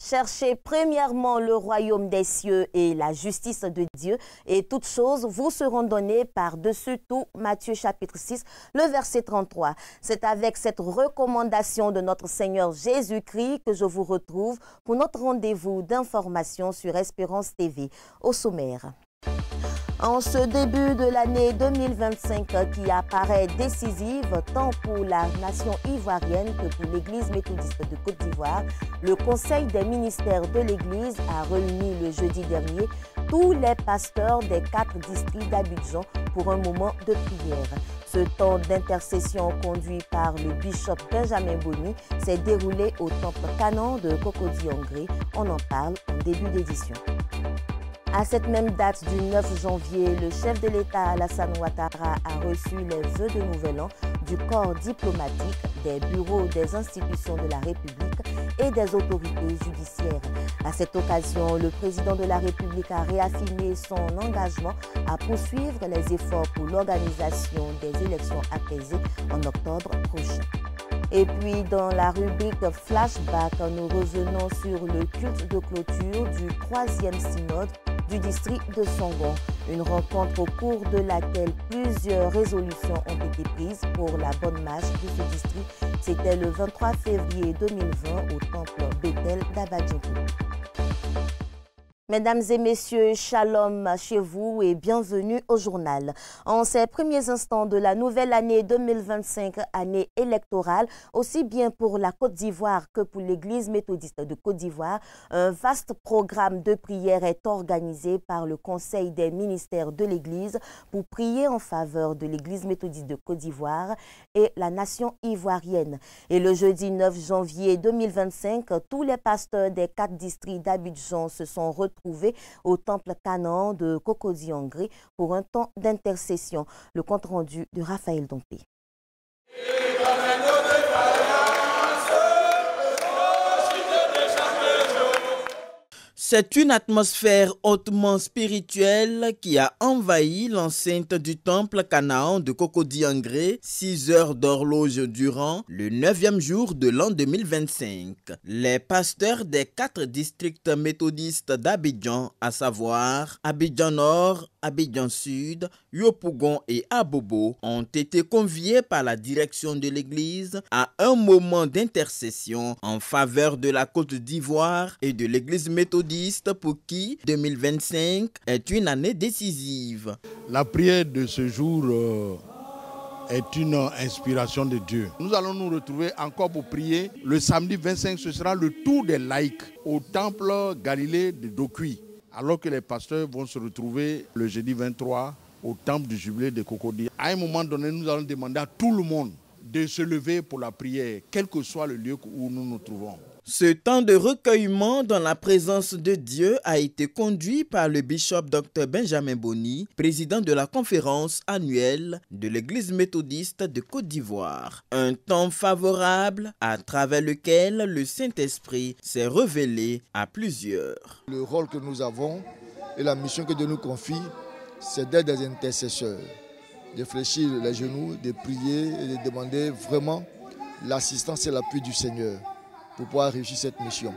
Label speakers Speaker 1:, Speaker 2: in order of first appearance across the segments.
Speaker 1: Cherchez premièrement le royaume des cieux et la justice de Dieu, et toutes choses vous seront données par-dessus tout. Matthieu chapitre 6, le verset 33. C'est avec cette recommandation de notre Seigneur Jésus-Christ que je vous retrouve pour notre rendez-vous d'information sur Espérance TV. Au sommaire. En ce début de l'année 2025 qui apparaît décisive tant pour la nation ivoirienne que pour l'Église méthodiste de Côte d'Ivoire, le Conseil des ministères de l'Église a réuni le jeudi dernier tous les pasteurs des 4 districts d'Abidjan pour un moment de prière. Ce temps d'intercession conduit par le bishop Benjamin Boni s'est déroulé au temple Canaan de Cocody-en-Gré. On en parle en début d'édition. À cette même date du 9 janvier, le chef de l'État Alassane Ouattara a reçu les vœux de Nouvel An du corps diplomatique, des bureaux des institutions de la République et des autorités judiciaires. À cette occasion, le président de la République a réaffirmé son engagement à poursuivre les efforts pour l'organisation des élections apaisées en octobre prochain. Et puis, dans la rubrique Flashback, nous revenons sur le culte de clôture du 3e synode du district de Songon. Une rencontre au cours de laquelle plusieurs résolutions ont été prises pour la bonne marche de ce district. C'était le 23 février 2020 au temple Bethel d'Abadjantou. Mesdames et messieurs, shalom chez vous et bienvenue au journal. En ces premiers instants de la nouvelle année 2025, année électorale, aussi bien pour la Côte d'Ivoire que pour l'Église méthodiste de Côte d'Ivoire, un vaste programme de prière est organisé par le Conseil des ministères de l'Église pour prier en faveur de l'Église méthodiste de Côte d'Ivoire et la nation ivoirienne. Et le jeudi 9 janvier 2025, tous les pasteurs des 4 districts d'Abidjan se sont retrouvés au temple Canaan de Cocody-en-Gré pour un temps d'intercession. Le compte rendu de Raphaël Dompé.
Speaker 2: C'est une atmosphère hautement spirituelle qui a envahi l'enceinte du temple Canaan de Cocody-en-Gré, 6 heures d'horloge durant le 9e jour de l'an 2025. Les pasteurs des 4 districts méthodistes d'Abidjan, à savoir Abidjan Nord, Abidjan Sud, Yopougon et Abobo, ont été conviés par la direction de l'Église à un moment d'intercession en faveur de la Côte d'Ivoire et de l'Église méthodiste pour qui 2025 est une année décisive.
Speaker 3: La prière de ce jour est une inspiration de Dieu. Nous allons nous retrouver encore pour prier. Le samedi 25, ce sera le tour des laïcs au temple Galilée de Dokui, alors que les pasteurs vont se retrouver le jeudi 23 au temple du jubilé de Cocody. À un moment donné, nous allons demander à tout le monde de se lever pour la prière, quel que soit le lieu où nous nous trouvons.
Speaker 2: Ce temps de recueillement dans la présence de Dieu a été conduit par le bishop Dr Benjamin Boni, président de la conférence annuelle de l'Église méthodiste de Côte d'Ivoire. Un temps favorable à travers lequel le Saint-Esprit s'est révélé à plusieurs.
Speaker 4: Le rôle que nous avons et la mission que Dieu nous confie, c'est d'être des intercesseurs, de fléchir les genoux, de prier et de demander vraiment l'assistance et l'appui du Seigneur pour pouvoir réussir cette mission.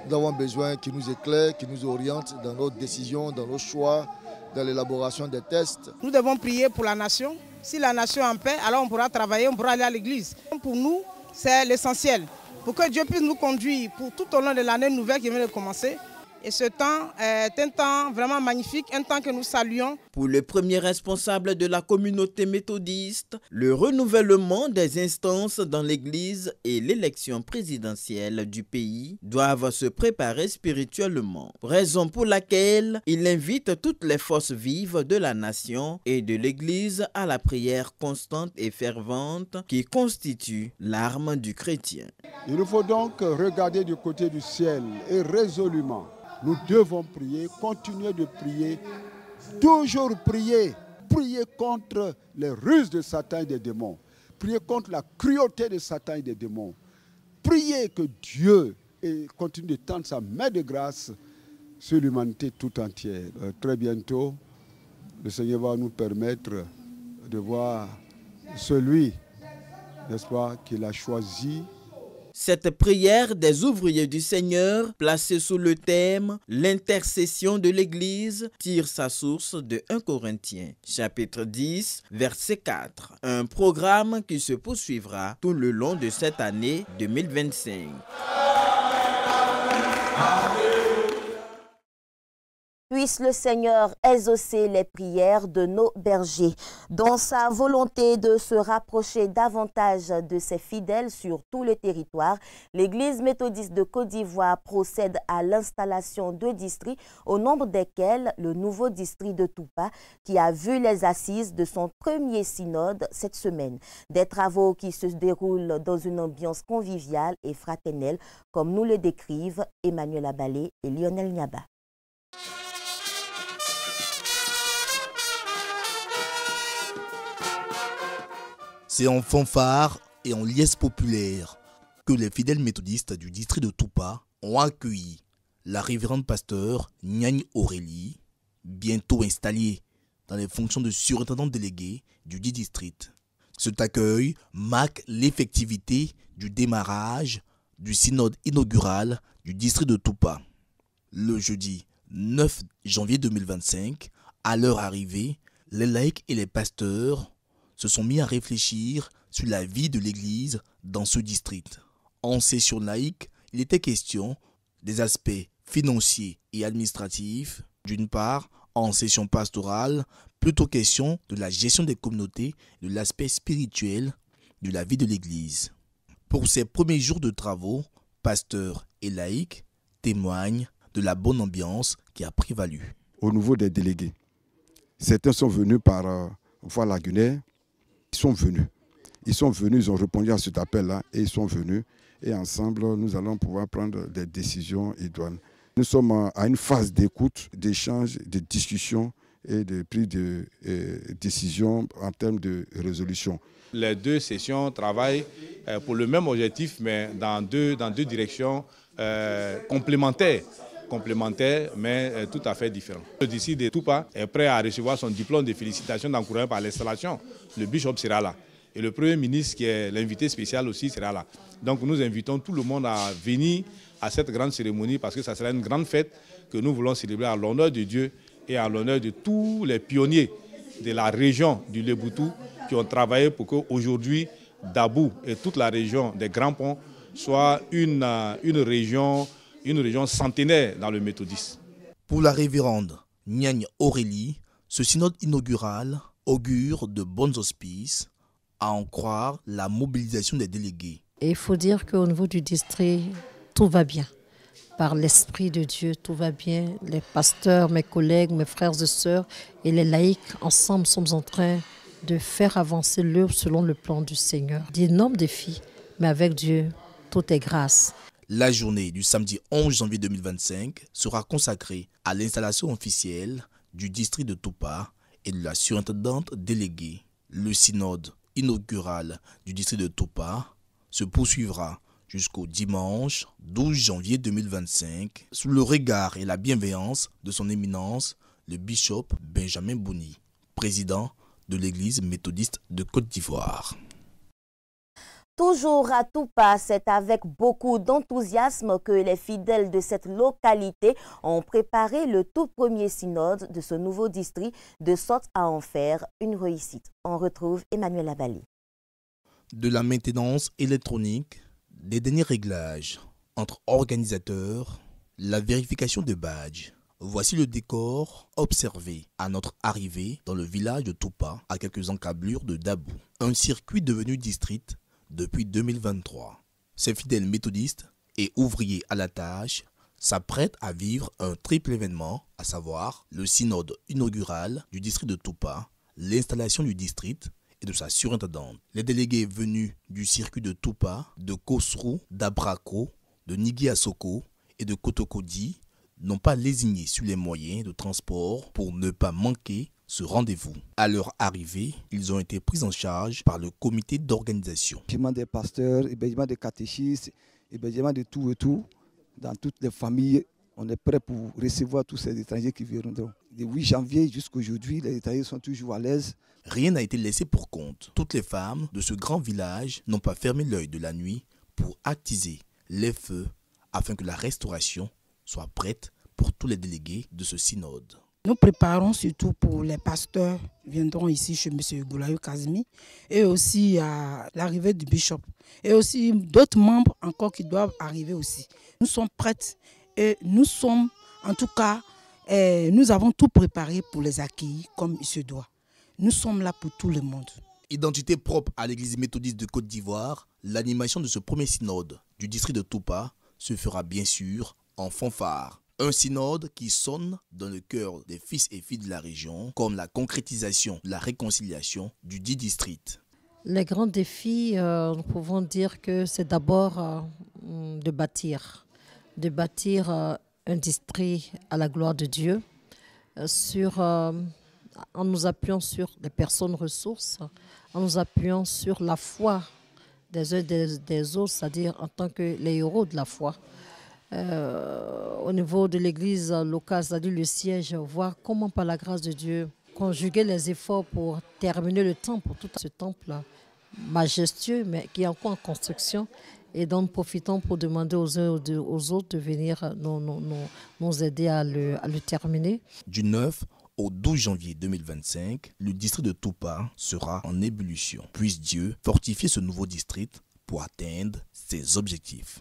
Speaker 4: Nous avons besoin qu'il nous éclaire, qu'il nous oriente dans nos décisions, dans nos choix, dans l'élaboration des tests.
Speaker 5: Nous devons prier pour la nation. Si la nation est en paix, alors on pourra travailler, on pourra aller à l'église. Pour nous, c'est l'essentiel. Pour que Dieu puisse nous conduire pour tout au long de l'année nouvelle qui vient de commencer. Et ce temps est un temps vraiment magnifique, un temps que nous saluons.
Speaker 2: Pour le premier responsable de la communauté méthodiste, le renouvellement des instances dans l'Église et l'élection présidentielle du pays doivent se préparer spirituellement. Raison pour laquelle il invite toutes les forces vives de la nation et de l'Église à la prière constante et fervente qui constitue l'arme du chrétien.
Speaker 6: Il nous faut donc regarder du côté du ciel et résolument. Nous devons prier, continuer de prier, toujours prier, prier contre les ruses de Satan et des démons, prier contre la cruauté de Satan et des démons, prier que Dieu continue de tendre sa main de grâce sur l'humanité tout entière. Très bientôt, le Seigneur va nous permettre de voir celui, n'est-ce pas, qu'il a choisi
Speaker 2: Cette prière des ouvriers du Seigneur, placée sous le thème « L'intercession de l'Église », tire sa source de 1 Corinthiens, chapitre 10, verset 4. Un programme qui se poursuivra tout le long de cette année 2025.
Speaker 1: Puisse le Seigneur exaucer les prières de nos bergers. Dans sa volonté de se rapprocher davantage de ses fidèles sur tout le territoire, l'Église méthodiste de Côte d'Ivoire procède à l'installation de districts, au nombre desquels le nouveau district de Toupa, qui a vu les assises de son premier synode cette semaine. Des travaux qui se déroulent dans une ambiance conviviale et fraternelle, comme nous le décrivent Emmanuel Abalé et Lionel Niaba.
Speaker 7: C'est en fanfare et en liesse populaire que les fidèles méthodistes du district de Toupa ont accueilli la révérende pasteur Nyagne Aurélie, bientôt installée dans les fonctions de surintendante déléguée du dit district. Cet accueil marque l'effectivité du démarrage du synode inaugural du district de Toupa. Le jeudi 9 janvier 2025, à leur arrivée, les laïcs et les pasteurs se sont mis à réfléchir sur la vie de l'Église dans ce district. En session laïque, il était question des aspects financiers et administratifs. D'une part, en session pastorale, plutôt question de la gestion des communautés, de l'aspect spirituel de la vie de l'Église. Pour ces premiers jours de travaux, pasteurs et laïcs témoignent de la bonne ambiance qui a prévalu.
Speaker 6: Au niveau des délégués, certains sont venus par voie lagunaire. Ils sont venus, ils ont répondu à cet appel-là et ils sont venus. Et ensemble, nous allons pouvoir prendre des décisions idoines. Nous sommes à une phase d'écoute, d'échange, de discussion et de prise de décision en termes de résolution.
Speaker 8: Les deux sessions travaillent pour le même objectif, mais dans deux directions complémentaires, mais tout à fait différentes. Le district de Toupa est prêt à recevoir son diplôme de félicitations d'encouragement par l'installation. Le bishop sera là. Et le Premier ministre, qui est l'invité spécial aussi, sera là. Donc nous invitons tout le monde à venir à cette grande cérémonie parce que ça sera une grande fête que nous voulons célébrer à l'honneur de Dieu et à l'honneur de tous les pionniers de la région du Léboutou qui ont travaillé pour qu'aujourd'hui, Dabou et toute la région des Grands Ponts soit une région centenaire dans le méthodisme.
Speaker 7: Pour la révérende Nyagne Aurélie, ce synode inaugural augure de bons auspices, à en croire la mobilisation des délégués.
Speaker 9: Et il faut dire qu'au niveau du district, tout va bien. Par l'Esprit de Dieu, tout va bien. Les pasteurs, mes collègues, mes frères et sœurs et les laïcs, ensemble, sommes en train de faire avancer l'œuvre selon le plan du Seigneur. D'énormes défis, mais avec Dieu, tout est grâce.
Speaker 7: La journée du samedi 11 janvier 2025 sera consacrée à l'installation officielle du district de Toupa et de la surintendante déléguée. Le synode inaugural du district de Toupa se poursuivra jusqu'au dimanche 12 janvier 2025 sous le regard et la bienveillance de son éminence, le bishop Benjamin Bouni, président de l'Église méthodiste de Côte d'Ivoire.
Speaker 1: Toujours à Toupa, c'est avec beaucoup d'enthousiasme que les fidèles de cette localité ont préparé le tout premier synode de ce nouveau district, de sorte à en faire une réussite. On retrouve Emmanuel Abalé.
Speaker 7: De la maintenance électronique, des derniers réglages entre organisateurs, la vérification de badges. Voici le décor observé à notre arrivée dans le village de Toupa, à quelques encablures de Dabou. Un circuit devenu district depuis 2023. Ces fidèles méthodistes et ouvriers à la tâche s'apprêtent à vivre un triple événement, à savoir le synode inaugural du district de Toupa, l'installation du district et de sa surintendante. Les délégués venus du circuit de Toupa, de Kosrou, d'Abrako, de Nigui Asoko et de Kotokodi n'ont pas lésigné sur les moyens de transport pour ne pas manquer ce rendez-vous. À leur arrivée, ils ont été pris en charge par le comité d'organisation.
Speaker 10: Hébergement des pasteurs, hébergement des catéchistes, hébergement de tout et tout. Dans toutes les familles, on est prêt pour recevoir tous ces étrangers qui viendront. Du 8 janvier jusqu'à aujourd'hui, les étrangers sont toujours à l'aise.
Speaker 7: Rien n'a été laissé pour compte. Toutes les femmes de ce grand village n'ont pas fermé l'œil de la nuit pour attiser les feux afin que la restauration soit prête pour tous les délégués de ce synode.
Speaker 5: Nous préparons surtout pour les pasteurs qui viendront ici chez M. Goulayo Kazmi et aussi à l'arrivée du bishop et aussi d'autres membres encore qui doivent arriver aussi. Nous sommes prêts et nous sommes en tout cas, nous avons tout préparé pour les accueillir comme il se doit. Nous sommes là pour tout le monde.
Speaker 7: Identité propre à l'église méthodiste de Côte d'Ivoire, l'animation de ce premier synode du district de Toupa se fera bien sûr en fanfare. Un synode qui sonne dans le cœur des fils et filles de la région comme la concrétisation de la réconciliation du dit district.
Speaker 9: Les grands défis, nous pouvons dire que c'est d'abord de bâtir un district à la gloire de Dieu en nous appuyant sur les personnes ressources, en nous appuyant sur la foi des uns et des autres, c'est-à-dire en tant que les héros de la foi. Au niveau de l'église locale, c'est-à-dire le siège, voir comment par la grâce de Dieu conjuguer les efforts pour terminer le temple, pour tout ce temple majestueux mais qui est encore en construction, et donc profitons pour demander aux uns et aux autres de venir nous aider à le terminer.
Speaker 7: Du 9 au 12 janvier 2025, le district de Toupa sera en ébullition. Puisse Dieu fortifier ce nouveau district pour atteindre ses objectifs.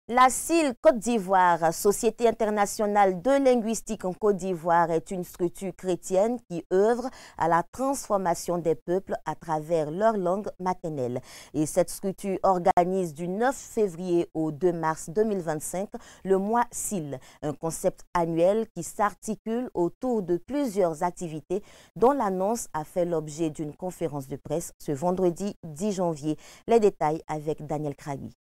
Speaker 1: La CIL Côte d'Ivoire, Société internationale de linguistique en Côte d'Ivoire, est une structure chrétienne qui œuvre à la transformation des peuples à travers leur langue maternelle. Et cette structure organise du 9 février au 2 mars 2025 le mois CIL, un concept annuel qui s'articule autour de plusieurs activités dont l'annonce a fait l'objet d'une conférence de presse ce vendredi 10 janvier. Les détails avec Daniel Kragui.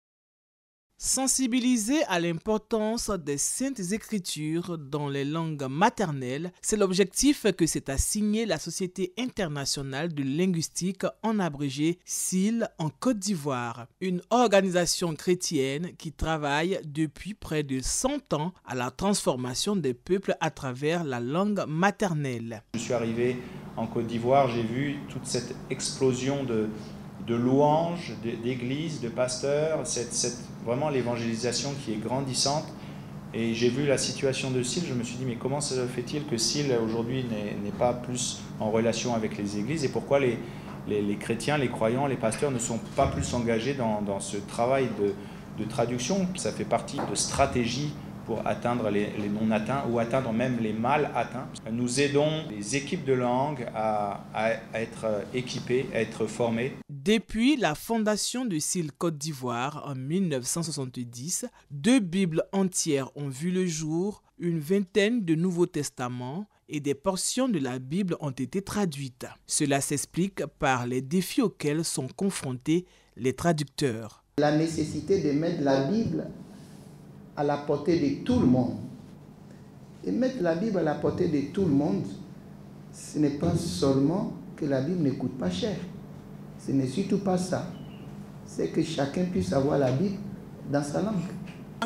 Speaker 11: Sensibiliser à l'importance des saintes écritures dans les langues maternelles, c'est l'objectif que s'est assigné la Société internationale de linguistique, en abrégé SIL, en Côte d'Ivoire, une organisation chrétienne qui travaille depuis près de 100 ans à la transformation des peuples à travers la langue maternelle.
Speaker 12: Je suis arrivé en Côte d'Ivoire, j'ai vu toute cette explosion de louanges, d'églises, de pasteurs, vraiment l'évangélisation qui est grandissante. Et j'ai vu la situation de SIL, je me suis dit, mais comment se fait-il que SIL aujourd'hui n'est pas plus en relation avec les églises, et pourquoi les chrétiens, les croyants, les pasteurs ne sont pas plus engagés dans ce travail de traduction. Ça fait partie de stratégies pour atteindre les non-atteints ou atteindre même les mal atteints. Nous aidons les équipes de langue à être équipées, à être formées.
Speaker 11: Depuis la fondation de SIL Côte d'Ivoire en 1970, 2 Bibles entières ont vu le jour, une vingtaine de Nouveaux Testaments et des portions de la Bible ont été traduites. Cela s'explique par les défis auxquels sont confrontés les traducteurs.
Speaker 13: La nécessité de mettre la Bible à la portée de tout le monde. Et mettre la Bible à la portée de tout le monde, ce n'est pas seulement que la Bible ne coûte pas cher. Ce n'est surtout pas ça. C'est que chacun puisse avoir la Bible dans sa langue.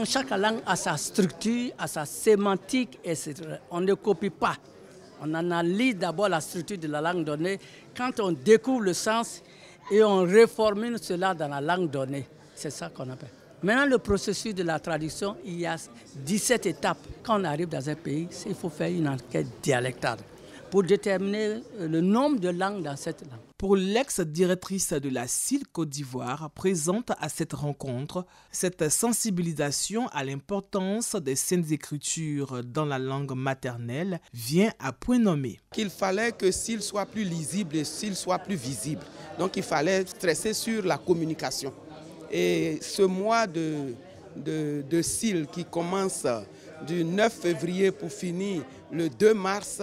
Speaker 14: Chaque langue a sa structure, a sa sémantique, etc. On ne copie pas. On analyse d'abord la structure de la langue donnée. Quand on découvre le sens et on reformule cela dans la langue donnée, c'est ça qu'on appelle. Maintenant, le processus de la traduction, il y a 17 étapes. Quand on arrive dans un pays, il faut faire une enquête dialectale pour déterminer le nombre de langues dans cette langue.
Speaker 11: Pour l'ex-directrice de la SIL Côte d'Ivoire, présente à cette rencontre, cette sensibilisation à l'importance des saintes écritures dans la langue maternelle vient à point nommé.
Speaker 15: Qu'il fallait que SIL soit plus lisible et SIL soit plus visible. Donc il fallait stresser sur la communication. Et ce mois de SIL qui commence du 9 février pour finir le 2 mars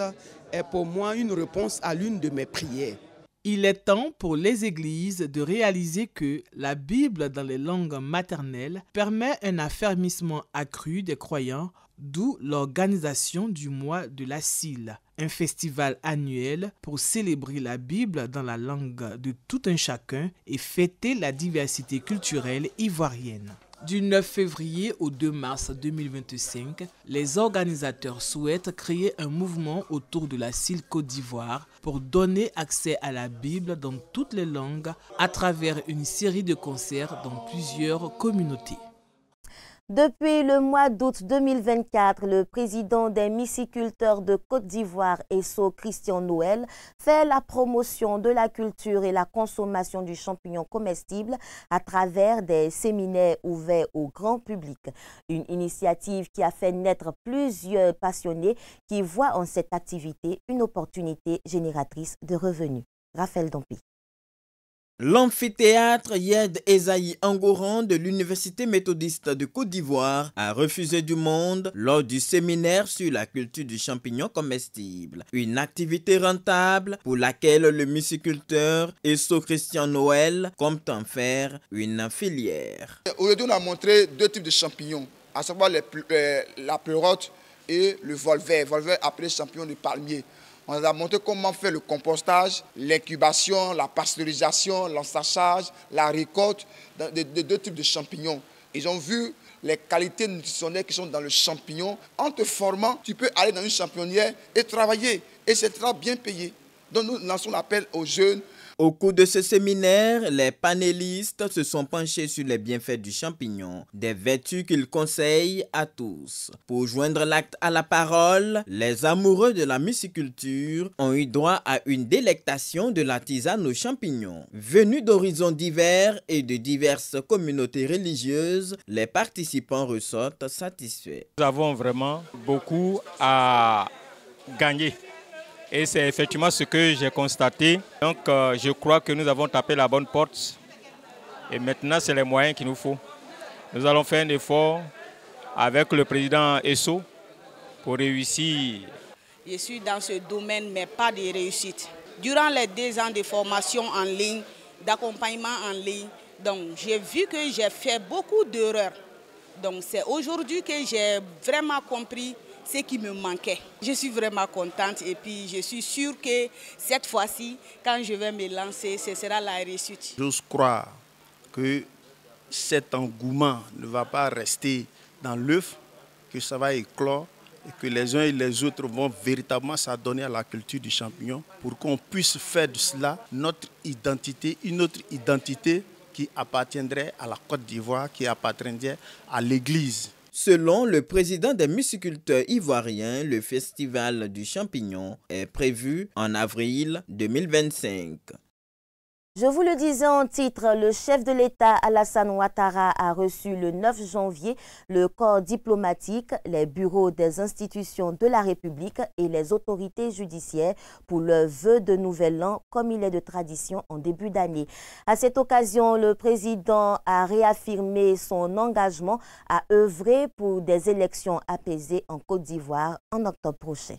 Speaker 15: est pour moi une réponse à l'une de mes prières.
Speaker 11: Il est temps pour les églises de réaliser que la Bible dans les langues maternelles permet un affermissement accru des croyants, d'où l'organisation du mois de la SIL, un festival annuel pour célébrer la Bible dans la langue de tout un chacun et fêter la diversité culturelle ivoirienne. Du 9 février au 2 mars 2025, les organisateurs souhaitent créer un mouvement autour de la CIL Côte d'Ivoire pour donner accès à la Bible dans toutes les langues à travers une série de concerts dans plusieurs communautés.
Speaker 1: Depuis le mois d'août 2024, le président des myciculteurs de Côte d'Ivoire, Esso Christian Noël, fait la promotion de la culture et la consommation du champignon comestible à travers des séminaires ouverts au grand public. Une initiative qui a fait naître plusieurs passionnés qui voient en cette activité une opportunité génératrice de revenus. Raphaël Dompi.
Speaker 2: L'amphithéâtre Yed Esaïe Angoran de l'Université méthodiste de Côte d'Ivoire a refusé du monde lors du séminaire sur la culture du champignon comestible. Une activité rentable pour laquelle le myciculteur Esso Christian Noël compte en faire une filière.
Speaker 16: Aujourd'hui, on a montré deux types de champignons, à savoir la pleurote et le volver. Volver appelé champignon de palmier. On a montré comment faire le compostage, l'incubation, la pasteurisation, l'ensachage, la récolte de deux types de champignons. Ils ont vu les qualités nutritionnelles qui sont dans le champignon. En te formant, tu peux aller dans une champignonnière et travailler. Et c'est très bien payé. Donc nous lançons l'appel aux jeunes.
Speaker 2: Au cours de ce séminaire, les panélistes se sont penchés sur les bienfaits du champignon, des vertus qu'ils conseillent à tous. Pour joindre l'acte à la parole, les amoureux de la myciculture ont eu droit à une délectation de la tisane aux champignons. Venus d'horizons divers et de diverses communautés religieuses, les participants ressortent satisfaits.
Speaker 17: Nous avons vraiment beaucoup à gagner. Et c'est effectivement ce que j'ai constaté. Donc je crois que nous avons tapé la bonne porte. Et maintenant, c'est les moyens qu'il nous faut. Nous allons faire un effort avec le président Esso pour réussir.
Speaker 18: Je suis dans ce domaine, mais pas de réussite. Durant les 2 ans de formation en ligne, d'accompagnement en ligne, donc j'ai vu que j'ai fait beaucoup d'erreurs. Donc c'est aujourd'hui que j'ai vraiment compris ce qui me manquait. Je suis vraiment contente et puis je suis sûre que cette fois-ci, quand je vais me lancer, ce sera la réussite.
Speaker 19: J'ose croire que cet engouement ne va pas rester dans l'œuf, que ça va éclore et que les uns et les autres vont véritablement s'adonner à la culture du champignon pour qu'on puisse faire de cela notre identité, une autre identité qui appartiendrait à la Côte d'Ivoire, qui appartiendrait à l'Église.
Speaker 2: Selon le président des myciculteurs ivoiriens, le festival du champignon est prévu en avril 2025.
Speaker 1: Je vous le disais en titre, le chef de l'État Alassane Ouattara a reçu le 9 janvier le corps diplomatique, les bureaux des institutions de la République et les autorités judiciaires pour le vœu de nouvel an comme il est de tradition en début d'année. À cette occasion, le président a réaffirmé son engagement à œuvrer pour des élections apaisées en Côte d'Ivoire en octobre prochain.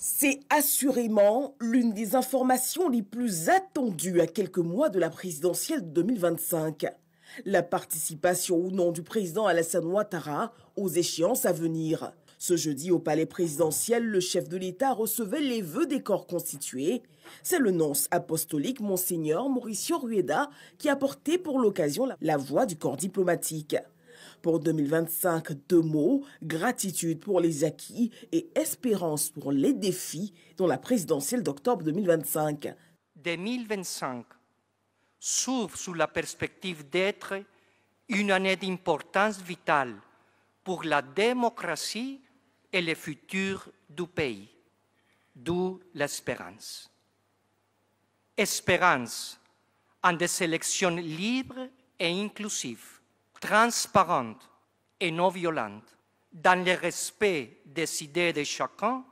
Speaker 20: C'est assurément l'une des informations les plus attendues à quelques mois de la présidentielle de 2025. La participation ou non du président Alassane Ouattara aux échéances à venir. Ce jeudi, au palais présidentiel, le chef de l'État recevait les vœux des corps constitués. C'est le nonce apostolique Monseigneur Mauricio Rueda qui a porté pour l'occasion la voix du corps diplomatique. Pour 2025, 2 mots, gratitude pour les acquis et espérance pour les défis dans la présidentielle d'octobre 2025.
Speaker 21: 2025 s'ouvre sous la perspective d'être une année d'importance vitale pour la démocratie et le futur du pays, d'où l'espérance. Espérance en des élections libres et inclusives, transparente et non violente, dans le respect des idées de chacun,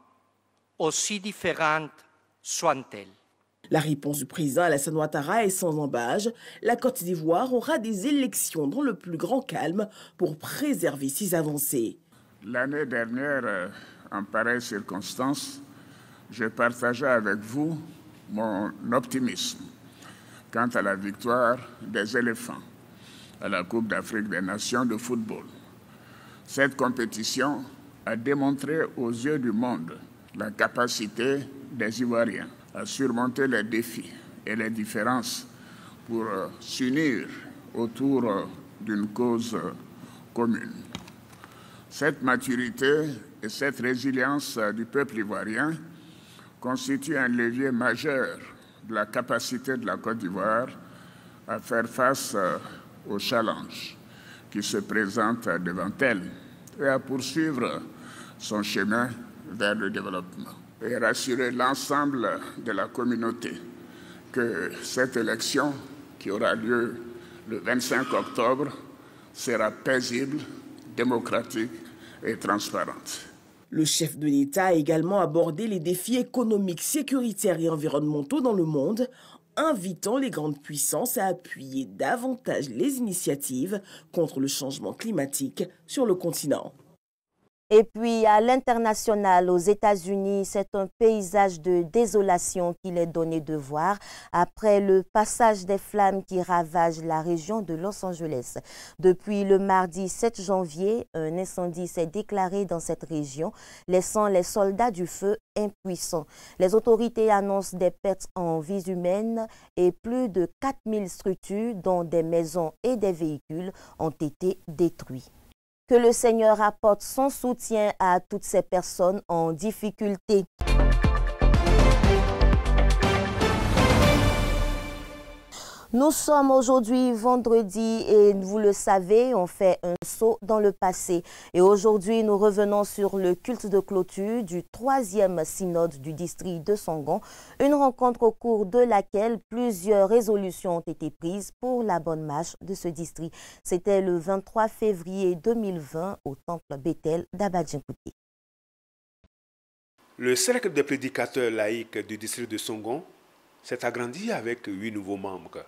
Speaker 21: aussi différentes soient-elles.
Speaker 20: La réponse du président Alassane Ouattara est sans embâche. La Côte d'Ivoire aura des élections dans le plus grand calme pour préserver ses avancées.
Speaker 22: L'année dernière, en pareille circonstance, je partageais avec vous mon optimisme quant à la victoire des éléphants à la Coupe d'Afrique des Nations de football. Cette compétition a démontré aux yeux du monde la capacité des Ivoiriens à surmonter les défis et les différences pour s'unir autour d'une cause commune. Cette maturité et cette résilience du peuple ivoirien constituent un levier majeur de la capacité de la Côte d'Ivoire à faire face aux challenges qui se présentent devant elle et à poursuivre son chemin vers le développement. Et rassurer l'ensemble de la communauté que cette élection qui aura lieu le 25 octobre sera paisible, démocratique et transparente.
Speaker 20: Le chef de l'État a également abordé les défis économiques, sécuritaires et environnementaux dans le monde, invitant les grandes puissances à appuyer davantage les initiatives contre le changement climatique sur le continent.
Speaker 1: Et puis à l'international, aux États-Unis, c'est un paysage de désolation qu'il est donné de voir après le passage des flammes qui ravagent la région de Los Angeles. Depuis le mardi 7 janvier, un incendie s'est déclaré dans cette région, laissant les soldats du feu impuissants. Les autorités annoncent des pertes en vies humaines et plus de 4000 structures, dont des maisons et des véhicules, ont été détruits. Que le Seigneur apporte son soutien à toutes ces personnes en difficulté. Nous sommes aujourd'hui vendredi et vous le savez, on fait un saut dans le passé. Et aujourd'hui, nous revenons sur le culte de clôture du 3e synode du district de Songon, une rencontre au cours de laquelle plusieurs résolutions ont été prises pour la bonne marche de ce district. C'était le 23 février 2020 au temple Bethel d'Abadjinkouté.
Speaker 3: Le cercle des prédicateurs laïcs du district de Songon s'est agrandi avec 8 nouveaux membres.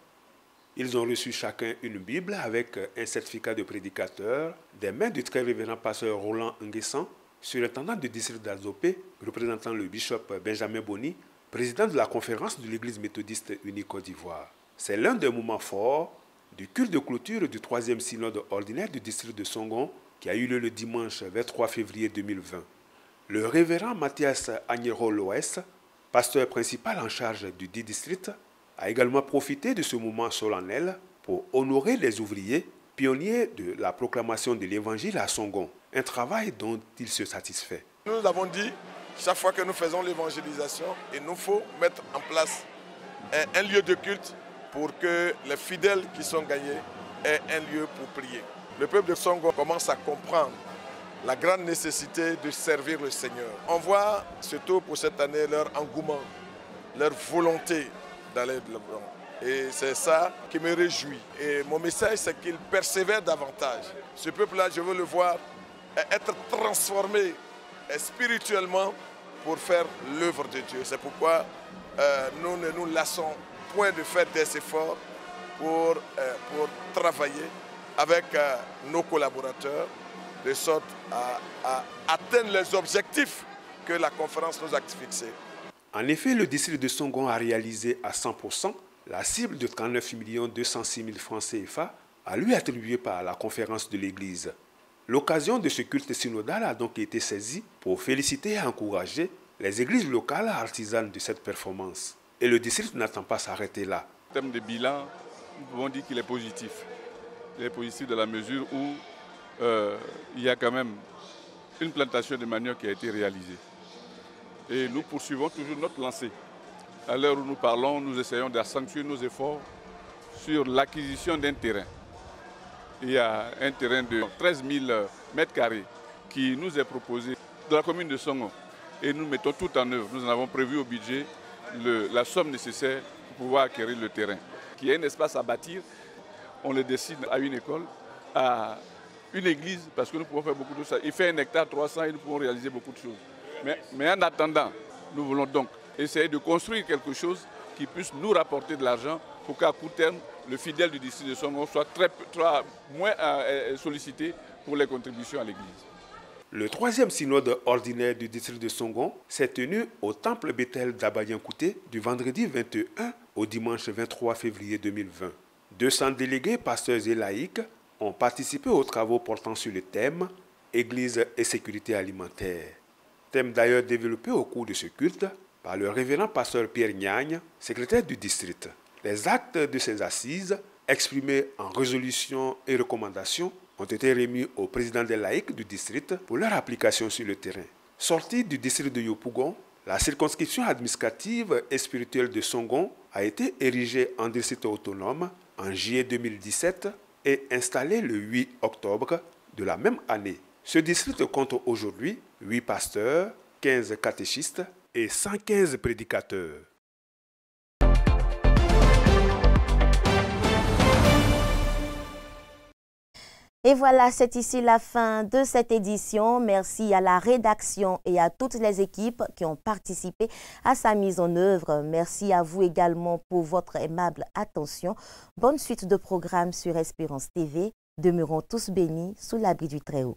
Speaker 3: Ils ont reçu chacun une Bible avec un certificat de prédicateur des mains du très révérend pasteur Roland Nguessan, surintendant du district d'Azopé, représentant le bishop Benjamin Boni, président de la conférence de l'Église méthodiste unie Côte d'Ivoire. C'est l'un des moments forts du culte de clôture du 3e synode ordinaire du district de Songon qui a eu lieu le dimanche 23 février 2020. Le révérend Mathias Agnero Loès, pasteur principal en charge du dit district, a également profité de ce moment solennel pour honorer les ouvriers, pionniers de la proclamation de l'évangile à Songon, un travail dont il se satisfait.
Speaker 4: Nous avons dit, chaque fois que nous faisons l'évangélisation, il nous faut mettre en place un lieu de culte pour que les fidèles qui sont gagnés aient un lieu pour prier. Le peuple de Songon commence à comprendre la grande nécessité de servir le Seigneur. On voit, surtout pour cette année, leur engouement, leur volonté d'aller de l'avant. Et c'est ça qui me réjouit. Et mon message, c'est qu'il persévère davantage. Ce peuple-là, je veux le voir être transformé spirituellement pour faire l'œuvre de Dieu. C'est pourquoi nous ne nous lassons point de faire des efforts pour travailler avec nos collaborateurs, de sorte à atteindre les objectifs que la conférence nous a fixés.
Speaker 3: En effet, le district de Songon a réalisé à 100% la cible de 39 206 000 francs CFA à lui attribuée par la conférence de l'Église. L'occasion de ce culte synodal a donc été saisie pour féliciter et encourager les églises locales artisanes de cette performance. Et le district n'attend pas s'arrêter là.
Speaker 23: En termes de bilan, nous pouvons dire qu'il est positif. Il est positif dans la mesure où il y a quand même une plantation de manioc qui a été réalisée. Et nous poursuivons toujours notre lancée. À l'heure où nous parlons, nous essayons d'accentuer nos efforts sur l'acquisition d'un terrain. Il y a un terrain de 13 000 mètres carrés qui nous est proposé de la commune de Songon. Et nous mettons tout en œuvre. Nous en avons prévu au budget la somme nécessaire pour pouvoir acquérir le terrain. Qu'il y ait un espace à bâtir, on le destine à une école, à une église, parce que nous pouvons faire beaucoup de choses. Il fait 1 hectare 300 et nous pouvons réaliser beaucoup de choses. Mais en attendant, nous voulons donc essayer de construire quelque chose qui puisse nous rapporter de l'argent pour qu'à court terme, le fidèle du district de Songon soit moins sollicité pour les contributions à l'Église.
Speaker 3: Le 3e synode ordinaire du district de Songon s'est tenu au temple Bethel d'Abadjinkouté du vendredi 21 au dimanche 23 février 2020. 200 délégués, pasteurs et laïcs ont participé aux travaux portant sur le thème « Église et sécurité alimentaire ». Thème d'ailleurs développé au cours de ce culte par le révérend pasteur Pierre Nyagne, secrétaire du district. Les actes de ces assises exprimés en résolutions et recommandations ont été remis au président des laïcs du district pour leur application sur le terrain. Sortie du district de Yopougon, la circonscription administrative et spirituelle de Songon a été érigée en district autonome en juillet 2017 et installée le 8 octobre de la même année. Ce district compte aujourd'hui 8 pasteurs, 15 catéchistes et 115 prédicateurs.
Speaker 1: Et voilà, c'est ici la fin de cette édition. Merci à la rédaction et à toutes les équipes qui ont participé à sa mise en œuvre. Merci à vous également pour votre aimable attention. Bonne suite de programmes sur Espérance TV. Demeurons tous bénis sous l'abri du Très-Haut.